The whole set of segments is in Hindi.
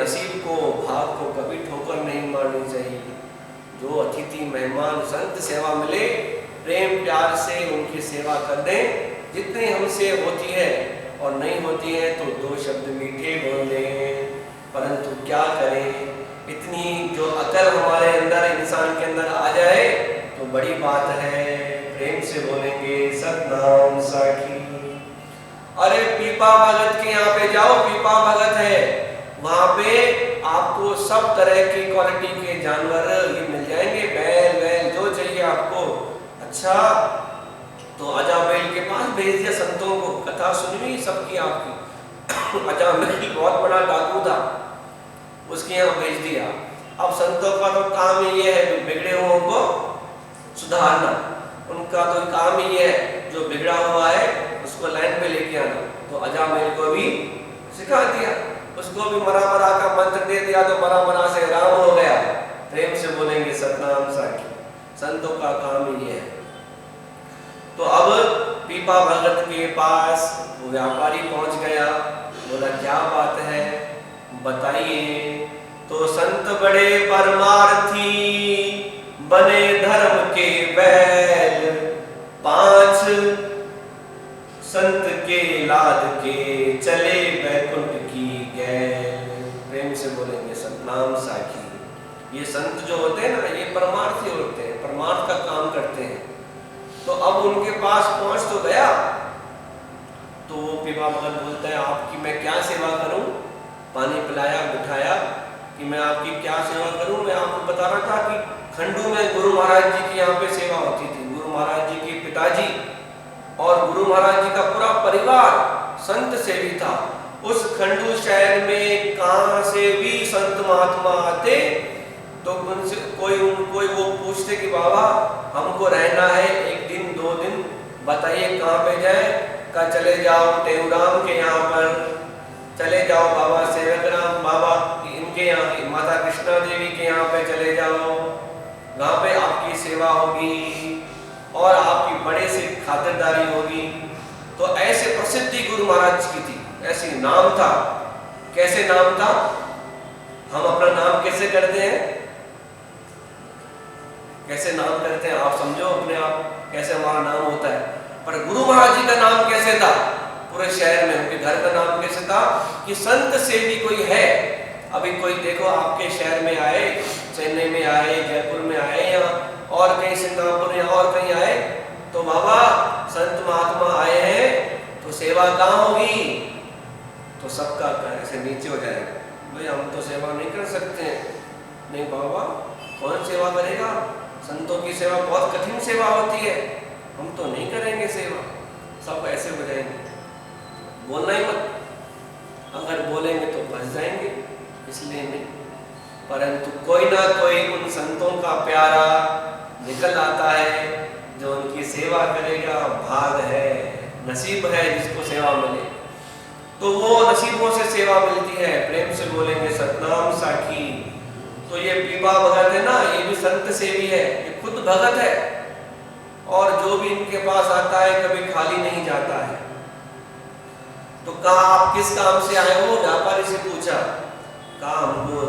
नसीब को, भाग को कभी ठोकर नहीं मारनी चाहिए। जो अतिथि मेहमान संत सेवा मिले, प्रेम प्यार से उनकी सेवा कर दें जितनी हमसे होती है, और नहीं होती है तो दो शब्द मीठे बोल दें। परंतु क्या करें, इतनी जो अकल हमारे अंदर, इंसान के अंदर आ जाए तो बड़ी बात है। प्रेम से बोलेंगे सतनाम साखी। अरे पीपा भगत के यहाँ पे जाओ, पीपा भगत है, वहां पे आपको सब तरह की क्वालिटी के जानवर ये मिल जाएंगे, बैल वैल जो चाहिए आपको। अच्छा, तो अजामिल के पास भेज दिया संतों को, कथा सुननी सबकी आपकी। अजामिल बहुत बड़ा डाकू था, उसके यहाँ भेज दिया। अब संतों का तो काम ही ये है बिगड़े हुओं को सुधारना, उनका तो काम ही है जो बिगड़ा हुआ है उसको लाइन पे लेके आना। तो अजामिल को भी सिखा दिया, उसको भी मरा मरा का मंत्र दे दिया, तो मरा मरा से राम हो गया। प्रेम से बोलेंगे सतनाम साखी। संतों का काम ही है। तो अब पीपा भगत के पास वो व्यापारी पहुंच गया, बोला क्या बात है बताइए। तो संत बड़े परमार्थी बने धर्म के बैल, 5 संत के लाद के चले बैकुंठ की गैल। प्रेम से बोलेंगे सतनाम साखी। ये संत जो होते हैं ना, ये परमार्थी होते हैं, परमार्थ का काम करते हैं। तो अब उनके पास पहुंच तो गया, तो वो पीपा भगत बोलता है आपकी मैं क्या सेवा करूं। पानी पिलाया, बिठाया कि मैं आपकी क्या सेवा करूं। मैं आपको बता रहा था कि खंडू में गुरु महाराज जी की यहाँ पे सेवा होती थी। गुरु महाराज जी के पिताजी और गुरु महाराज जी का पूरा परिवार संत सेवी था। उस खंडू शहर में कहाँ से भी संत महात्मा आते तो उनसे कोई वो पूछते कि बाबा हमको रहना है 1 दिन 2 दिन, बताइए कहाँ पे जाए। का चले जाओ टेहूराम के यहाँ पर, चले जाओ बाबा सेवक राम बाबा इनके यहाँ, माता कृष्णा देवी के यहाँ पे चले जाओ, वहाँ पे आपकी सेवा होगी और आपकी बड़े से खातिरदारी होगी। तो ऐसे प्रसिद्धि गुरु महाराज की थी, ऐसी नाम था। कैसे नाम था, हम अपना नाम कैसे करते हैं, कैसे नाम करते हैं आप समझो अपने आप, कैसे हमारा नाम होता है। पर गुरु महाराज जी का नाम कैसे था पूरे शहर में, उनके घर का नाम कैसे था कि संत सेवी कोई है। अभी कोई देखो आपके शहर में आए, चेन्नई में आए, जयपुर में आए, या और कहीं सिंगापुर या और कहीं आए, तो बाबा संत महात्मा आए हैं तो सेवा कहाँ होगी, तो सबका ऐसे नीचे हो जाएगा, भाई हम तो सेवा नहीं कर सकते हैं। नहीं बाबा कौन सेवा करेगा, संतों की सेवा बहुत कठिन सेवा होती है, हम तो नहीं करेंगे सेवा। सब ऐसे हो जाएंगे, बोलना ही मत, अगर बोलेंगे तो फंस जाएंगे, इसलिए नहीं। परंतु कोई ना कोई उन संतों का प्यारा निकल आता है जो उनकी सेवा करेगा। भाग है, नसीब है जिसको सेवा मिले, तो वो नसीबों से सेवा मिलती है। प्रेम से बोलेंगे सतनाम साखी। तो ये पीपा भगत है ना, ये भी संत सेवी है, ये खुद भगत है, और जो भी इनके पास आता है कभी खाली नहीं जाता है। तो कहा आप किस काम से आए हो, व्यापारी से पूछा। कहा हमको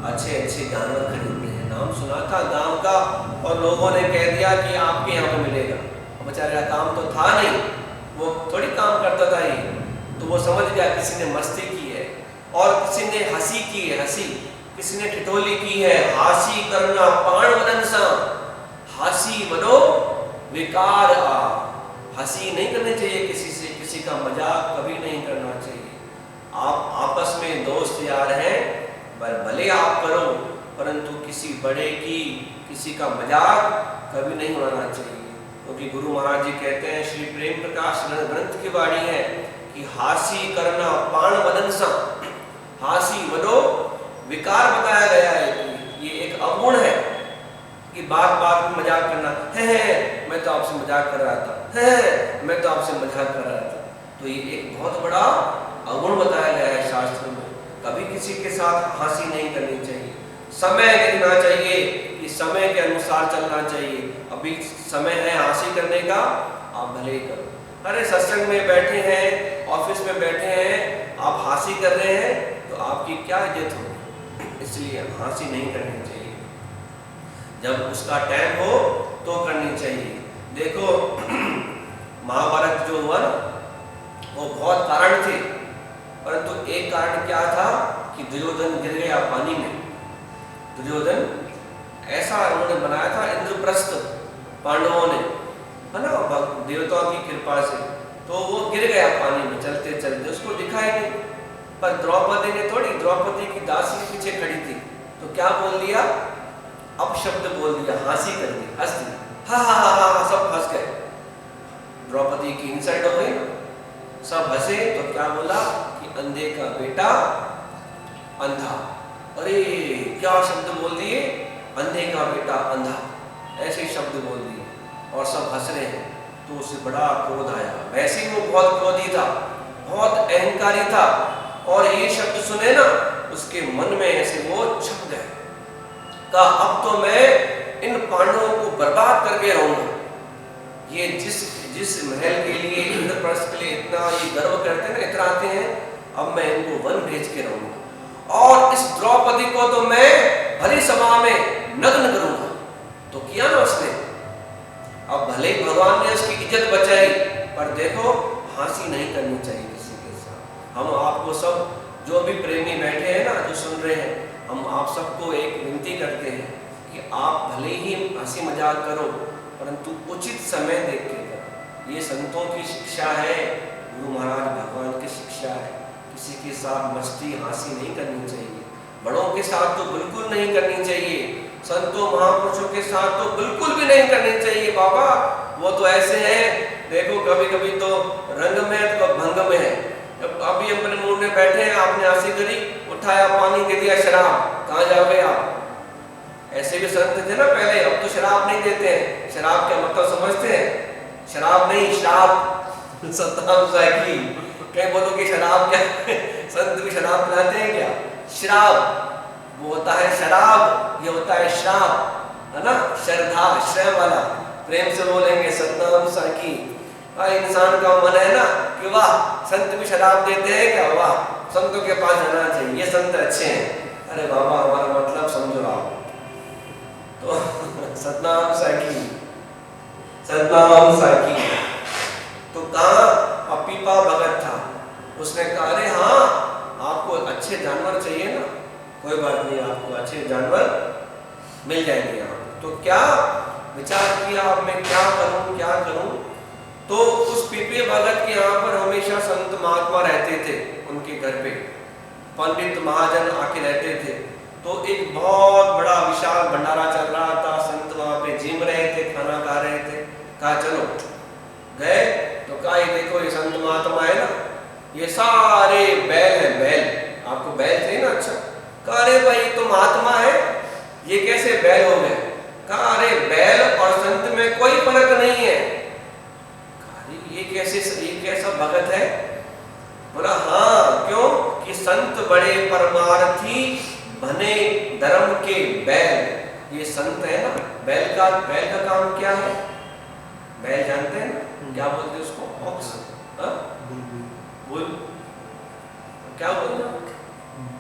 अच्छे अच्छे जानवर खरीदने हैं, नाम सुना था गांव का, और लोगों ने कह दिया कि आपके यहाँ पे मिलेगा। बेचारे का काम तो था नहीं, वो थोड़ी काम करता था ये, तो वो समझ गया किसी ने मस्ती की है और किसी ने हंसी की है, हंसी किसी ने ठिठोली की है। हासी करना पाण वदन सा, हासी बनो विकार आ। हंसी नहीं करनी चाहिए किसी से, किसी का मजाक कभी नहीं करना चाहिए। आप आपस में दोस्त यार हैं, भले आप करो, परंतु किसी बड़े की, किसी का मजाक कभी नहीं उड़ाना चाहिए। क्योंकि गुरु महाराज जी कहते हैं, श्री प्रेम प्रकाश ग्रंथ की वाणी है कि हासी करना पाण वदन सा, हासी वडो विकार बताया गया है कि ये एक अवगुण है कि बात बात में मजाक करना है, मैं तो आपसे मजाक कर रहा था, है मैं तो आपसे मजाक कर रहा था। तो ये एक बहुत बड़ा अवगुण बताया गया है शास्त्र में। कभी किसी के साथ हंसी नहीं करनी चाहिए, समय देखना चाहिए कि समय के अनुसार चलना चाहिए। अभी समय है हंसी करने का, आप भले ही करो। अरे सत्संग में बैठे हैं, ऑफिस में बैठे हैं, आप हंसी कर रहे हैं तो आपकी क्या इज्जत होगी, इसलिए हाँसी नहीं करनी चाहिए। जब उसका टाइम हो तो करनी चाहिए। देखो महाभारत जो हुआ ना, वो बहुत कारण थे, परंतु एक कारण क्या था कि दुर्योधन गिर गया पानी में। दुर्योधन ऐसा उन्होंने बनाया था इंद्रप्रस्थ पांडवों ने, है ना, देवताओं की कृपा से, तो वो गिर गया पानी में चलते चलते, उसको दिखा ही नहीं। पर द्रौपदी ने थोड़ी, द्रौपदी की दासी पीछे खड़ी थी, तो क्या बोल दिया, अपशब्द बोल दिया, हंसी कर दी, हंस दी, हा हा हा हा, सब हंस गए। द्रौपदी की इंसल्ट हो गई, सब हंसे, तो क्या बोला कि अंधे का बेटा अंधा। अरे क्या शब्द बोल दिए, अंधे का बेटा अंधा, ऐसे शब्द बोल दिए, और सब हंस रहे हैं। तो उसे बड़ा क्रोध आया, वैसे ही वो बहुत क्रोधी था, बहुत अहंकारी था, और ये शब्द सुने ना, उसके मन में ऐसे वो छप गए, कहा अब तो मैं इन पांडवों को बर्बाद करके रहूंगा। ये जिस महल के लिए, इंद्रप्रस्थ के लिए इतना ये गर्व करते हैं ना, इतराते हैं, अब मैं इनको वन भेज के रहूंगा, और इस द्रौपदी को तो मैं भरी सभा में नग्न करूंगा। तो किया ना उसने। अब भले ही भगवान ने उसकी इज्जत बचाई, पर देखो हंसी नहीं करनी चाहिए किसी के साथ। हम आपको सब जो भी प्रेमी बैठे हैं ना, जो सुन रहे हैं, हम आप सबको एक विनती करते हैं कि आप भले ही हंसी मजाक करो, परंतु उचित समय देख के करो। ये संतों की शिक्षा है, गुरु महाराज भगवान की शिक्षा है। किसी के साथ मस्ती हंसी नहीं करनी चाहिए, बड़ों के साथ तो बिल्कुल नहीं करनी चाहिए, संतों महापुरुषों के साथ तो बिल्कुल भी नहीं करनी चाहिए बाबा। वो तो ऐसे हैं, देखो कभी कभी तो रंग में तो भंग में है। अभी अपने मुंह में बैठे हैं, आपने हंसी करी, उठाया पानी दे दिया शराब, कहाँ जाओगे आप। ऐसे भी संत थे ना पहले, अब तो शराब नहीं देते हैं। शराब क्या मतलब समझते हैं, शराब नहीं शराब, सतनाम साकी, कहीं बोलो कि शराब क्या संत भी शराब पिलाते हैं क्या, शराब वो होता है शराब, ये होता है श्राप, है ना, श्रद्धा श्रय वाला। प्रेम से बोलेंगे सतनाम साकी। इंसान का मन है ना कि वाह संत भी शराब देते हैं क्या, वाह संतों के पास जाना चाहिए, ये संत अच्छे हैं। अरे बाबा हमारा मतलब समझो आप। तो सतनाम साकी, सतनाम साकी। तो कहाँ अपीपा भगत था, उसने कहा अरे हाँ आपको अच्छे जानवर चाहिए ना, कोई बात नहीं, आपको अच्छे जानवर मिल जाएंगे यहाँ पे। तो क्या विचार किया, अब मैं क्या करूं क्या करूं। तो उस पीपे भगत के यहाँ पर हमेशा संत महात्मा रहते थे, उनके घर पे पंडित महाजन आके रहते थे। तो एक बहुत बड़ा विशाल भंडारा चल रहा था, संत वहाँ पे जिम रहे थे, खाना खा रहे थे। कहा चलो, गए तो कहा ये देखो ये संत महात्मा है ना, ये सारे बैल है, बैल, आपको बैल थे ना, अच्छा। कहा अरे भाई तो महात्मा है, ये कैसे बैल हो गए। कहा अरे बैल और संत में कोई फर्क नहीं है। ये कैसा भगत है। बोला हाँ, क्यों कि संत बड़े परमार्थी बने धर्म के बैल। ये संत है ना, बैल का काम क्या है, बैल जानते हैं ना, क्या बोलते हैं उसको, ऑक्स, बुल, क्या बोलते हैं,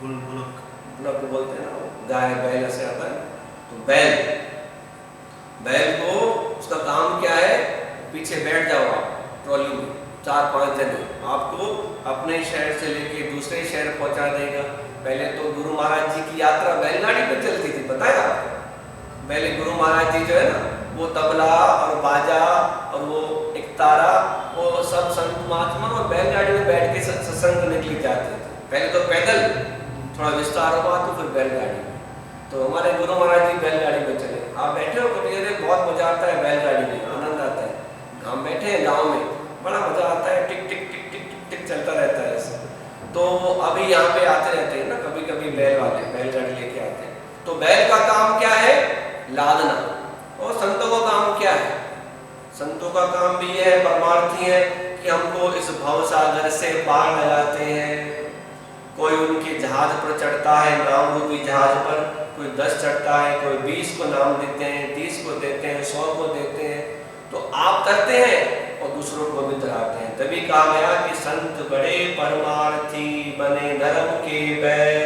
बुलक बोलते हैं ना, गाय बैल ऐसे आता है। तो बैल को उसका काम क्या है, पीछे बैठ जाओ आप ट्रॉली में, 4-5 जने, आपको अपने शहर से लेके दूसरे शहर पहुंचा देगा। पहले तो गुरु महाराज जी की यात्रा बैलगाड़ी पे चलती थी, पता है आपको। पहले गुरु महाराज जी जो है ना, वो तबला और बाजा और वो एक तारा, वो सब संत महात्मा और बैलगाड़ी में बैठ के सत्संग करने के लिए जाते थे। पहले तो पैदल, थोड़ा विस्तार हुआ तो फिर बैलगाड़ी में। तो हमारे गुरु महाराज जी बैलगाड़ी में चले। आप बैठे हो कभी, अरे बहुत मजा आता है बैलगाड़ी में, आनंद आता है। हम बैठे हैं गाँव में, बड़ा मजा आता है, टिक टिक टिक टिक टिक टिक चलता रहता है ऐसे। तो अभी यहाँ पे आते रहते हैं ना कभी कभी बैल वाले, बैलगाड़ी लेके आते हैं। तो बैल का काम क्या है, लादना। और संतों का काम क्या है, संतों का काम भी ये है, परमार्थी है, कि हमको इस भव सागर से पार लगाते हैं। कोई उनके जहाज पर चढ़ता है, नाम रूपी जहाज पर, कोई 10 चढ़ता है, कोई 20 को नाम देते हैं, 30 को देते हैं, 100 को देते हैं। तो आप करते हैं और दूसरों को भी कराते हैं। तभी कहा गया कि संत बड़े परमार्थी बने धर्म के बैल,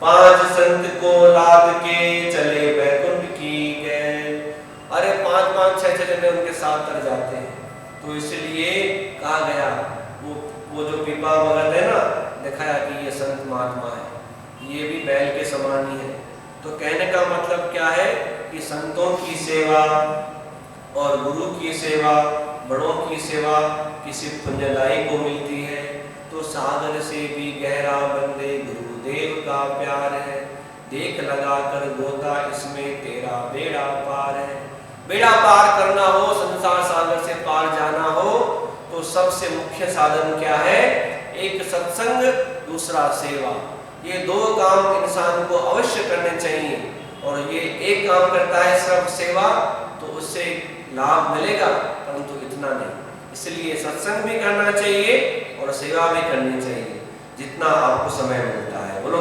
पांच संत को लाद के चले बैकुंठ की गए। अरे पांच पांच छह छह जने उनके साथ तर जाते हैं। तो इसलिए कहा गया वो जो पीपा भगत है ना, दिखाया कि ये संत महात्मा है, ये भी बैल के समान ही है। तो कहने का मतलब क्या है कि संतों की सेवा और गुरु की सेवा, बड़ों की सेवा किसी पुण्यदायी को मिलती है तो सागर से भी गहरा बंदे गुरुदेव का प्यार है। देख लगा कर गोता इसमें तेरा बेड़ा पार है। बेड़ा पार करना हो, संसार सागर से पार जाना हो तो सबसे मुख्य साधन क्या है? एक सत्संग, दूसरा सेवा। ये दो काम इंसान को अवश्य करने चाहिए। और ये एक काम करता है सिर्फ सेवा तो उससे लाभ मिलेगा, परंतु इतना नहीं। इसलिए सत्संग भी करना चाहिए और सेवा भी करनी चाहिए जितना आपको समय मिलता है। बोलो